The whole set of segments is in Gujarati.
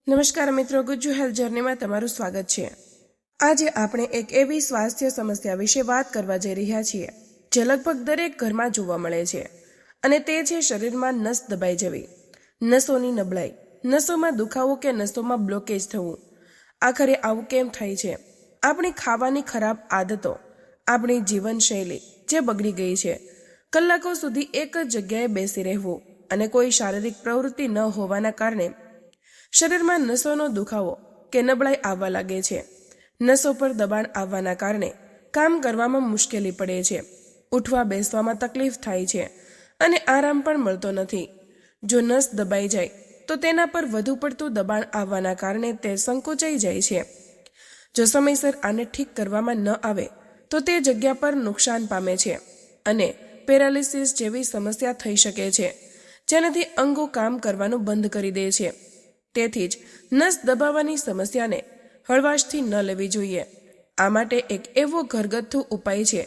નમસ્કાર મિત્રો, ગુજ્જુ હેલ્થ જર્નીમાં તમારું સ્વાગત છે। આજે આપણે એક એવી સ્વાસ્થ્ય સમસ્યા વિશે વાત કરવા જઈ રહ્યા છીએ જે લગભગ દરેક ઘરમાં જોવા મળે છે, અને તે છે શરીરમાં નસ દબાઈ જવી, નસોની નબળાઈ, નસોમાં દુખાવો કે નસોમાં બ્લોકેજ થવું। આખરે આવું કેમ થાય છે? આપણી ખાવાની ખરાબ આદતો, આપણી જીવનશૈલી જે બગડી ગઈ છે, કલાકો સુધી એક જ જગ્યાએ બેસી રહેવું અને કોઈ શારીરિક પ્રવૃત્તિ ન હોવાના કારણે શરીરમાં નસોનો દુખાવો કે નબળાઈ આવવા લાગે છે। નસો પર દબાણ આવવાના કારણે કામ કરવામાં મુશ્કેલી પડે છે, ઉઠવા બેસવામાં તકલીફ થાય છે અને આરામ પણ મળતો નથી। જો નસ દબાઈ જાય તો તેના પર વધુ પડતું દબાણ આવવાના કારણે તે સંકોચાઈ જાય છે। જો સમયસર આને ઠીક કરવામાં ન આવે તો તે જગ્યા પર નુકસાન પામે છે અને પેરાલિસિસ જેવી સમસ્યા થઈ શકે છે, જેનાથી અંગો કામ કરવાનું બંધ કરી દે છે। તેથી જ નસ દબાવવાની સમસ્યાને હળવાશથી ન લેવી જોઈએ। આ માટે એક એવો ઘરગથ્થુ ઉપાય છે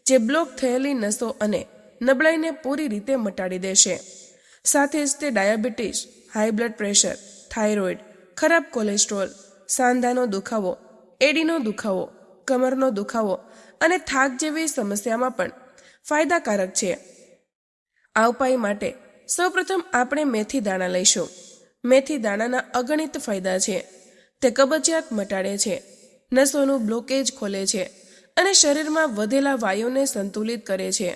જે બ્લોક થયેલી નસો અને નબળાઈને પૂરી રીતે મટાડી દેશે। સાથે જ તે diabetes, high blood pressure, thyroid, ખરાબ કોલેસ્ટ્રોલ, સાંધાનો દુખાવો, એડીનો દુખાવો, કમરનો દુખાવો અને થાક જેવી સમસ્યામાં પણ ફાયદાકારક છે। આ ઉપાય માટે સૌપ્રથમ આપણે મેથી દાણા લઈશું। મેથી દાણાના અગણિત ફાયદા છે। તે કબજિયાત મટાડે છે, નસોનું બ્લોકેજ ખોલે છે અને શરીરમાં વધેલા વાયુને સંતુલિત કરે છે।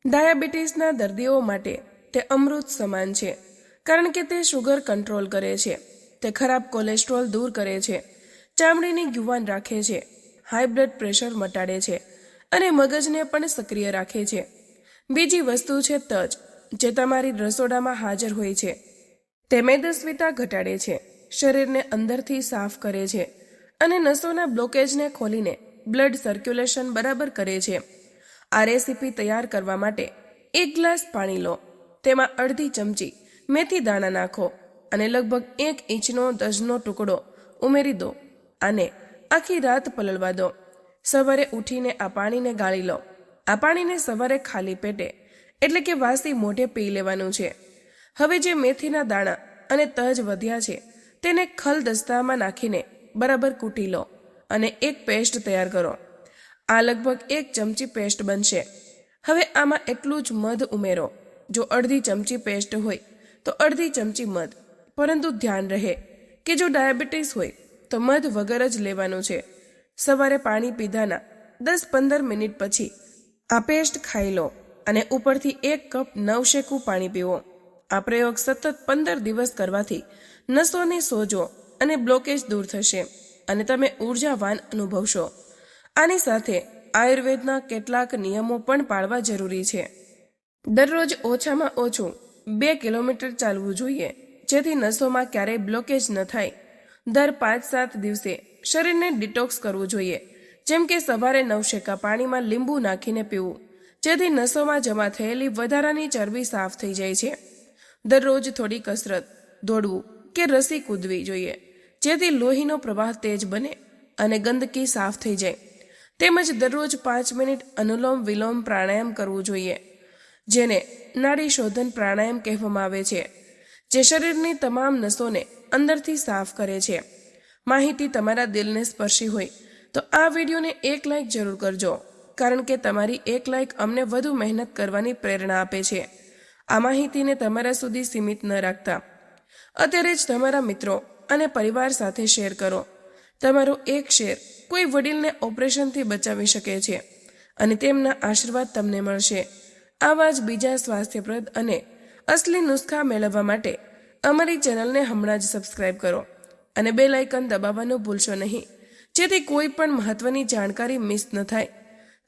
ડાયાબિટીસના દર્દીઓ માટે તે અમૃત સમાન છે, કારણ કે તે શુગર કંટ્રોલ કરે છે, તે ખરાબ કોલેસ્ટ્રોલ દૂર કરે છે, ચામડીને યુવાન રાખે છે, હાઈ બ્લડ પ્રેશર મટાડે છે અને મગજને પણ સક્રિય રાખે છે। બીજી વસ્તુ છે તજ, જે તમારી રસોડામાં હાજર હોય છે। તે મેદસ્વીતા ઘટાડે છે, શરીરને અંદરથી સાફ કરે છે અને નસોના બ્લોકેજને ખોલીને બ્લડ સર્ક્યુલેશન બરાબર કરે છે। આ રેસીપી તૈયાર કરવા માટે 1 ગ્લાસ પાણી લો, તેમાં અડધી ચમચી મેથી દાણા નાખો અને લગભગ 1 ઇંચનો તજનો ટુકડો ઉમેરી દો। આને આખી રાત પલળવા દો। સવારે ઉઠીને આ પાણીને ગાળી લો। આ પાણીને સવારે ખાલી પેટે એટલે કે વાસી મોઢે પી લેવાનું છે। હવે જે મેથીના દાણા અને તજ વધ્યા છે તેને ખલદસ્તામાં નાખીને બરાબર કૂટી લો અને એક પેસ્ટ તૈયાર કરો। આ લગભગ 1 ચમચી પેસ્ટ બનશે। હવે આમાં એટલું જ મધ ઉમેરો। જો અડધી ચમચી પેસ્ટ હોય તો અડધી ચમચી મધ, પરંતુ ધ્યાન રહે કે જો ડાયાબિટીસ હોય તો મધ વગર જ લેવાનું છે। સવારે પાણી પીધાના 10-15 મિનિટ પછી આ પેસ્ટ ખાઈ લો અને ઉપરથી 1 કપ નવશેકું પાણી પીવો। આ પ્રયોગ સતત 15 દિવસ કરવાથી નસોની સોજો અને બ્લોકેજ દૂર થશે અને તમે ઉર્જાવાન અનુભવશો। આની સાથે આયુર્વેદના કેટલાક નિયમો પણ પાળવા જરૂરી છે। દરરોજ ઓછામાં ઓછું 2 કિલોમીટર ચાલવું જોઈએ, જેથી નસોમાં ક્યારેય બ્લોકેજ ન થાય। દર 5-7 દિવસે શરીરને ડિટોક્સ કરવું જોઈએ, જેમ કે સવારે નવશેકા પાણીમાં લીંબુ નાખીને પીવું, જેથી નસોમાં જમા થયેલી વધારાની ચરબી સાફ થઈ જાય છે। દરરોજ થોડી કસરત, દોડવું કે રસી કૂદવી જોઈએ, જેથી લોહીનો પ્રવાહ તેજ બને અને ગંદકી સાફ થઈ જાય। તેમજ દરરોજ 5 મિનિટ અનુલોમ વિલોમ પ્રાણાયામ કરવું જોઈએ, જેને નાડી શોધન પ્રાણાયામ કહેવામાં આવે છે, જે શરીરની તમામ નસોને અંદરથી સાફ કરે છે। માહિતી તમારા દિલને સ્પર્શી હોય તો આ વિડીયોને 1 લાઇક જરૂર કરજો, કારણ કે તમારી 1 લાઇક અમને વધુ મહેનત કરવાની પ્રેરણા આપે છે। આ માહિતીને તમારા સુધી સીમિત ન રાખતા અત્યારે જ તમારા મિત્રો અને પરિવાર સાથે શેર કરો। તમારો એક શેર કોઈ વડીલને ઓપરેશનથી બચાવી શકે છે અને તેમના આશીર્વાદ તમને મળશે। આવા જ બીજા સ્વાસ્થ્યપ્રદ અને અસલી નુસ્ખા મેળવવા માટે અમારી ચેનલને હમણાં જ સબસ્ક્રાઇબ કરો અને બેલ આઇકન દબાવવાનું ભૂલશો નહીં, જેથી કોઈ પણ મહત્વની જાણકારી મિસ ન થાય।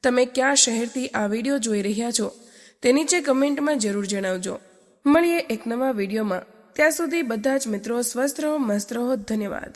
તમે કયા શહેરથી આ વિડીયો જોઈ રહ્યા છો તે નીચે કમેન્ટમાં જરૂર જણાવજો। મળીએ એક નવા વિડીયોમાં, ત્યાં સુધી બધા જ મિત્રો સ્વસ્થ રહો, મસ્ત રહો। ધન્યવાદ।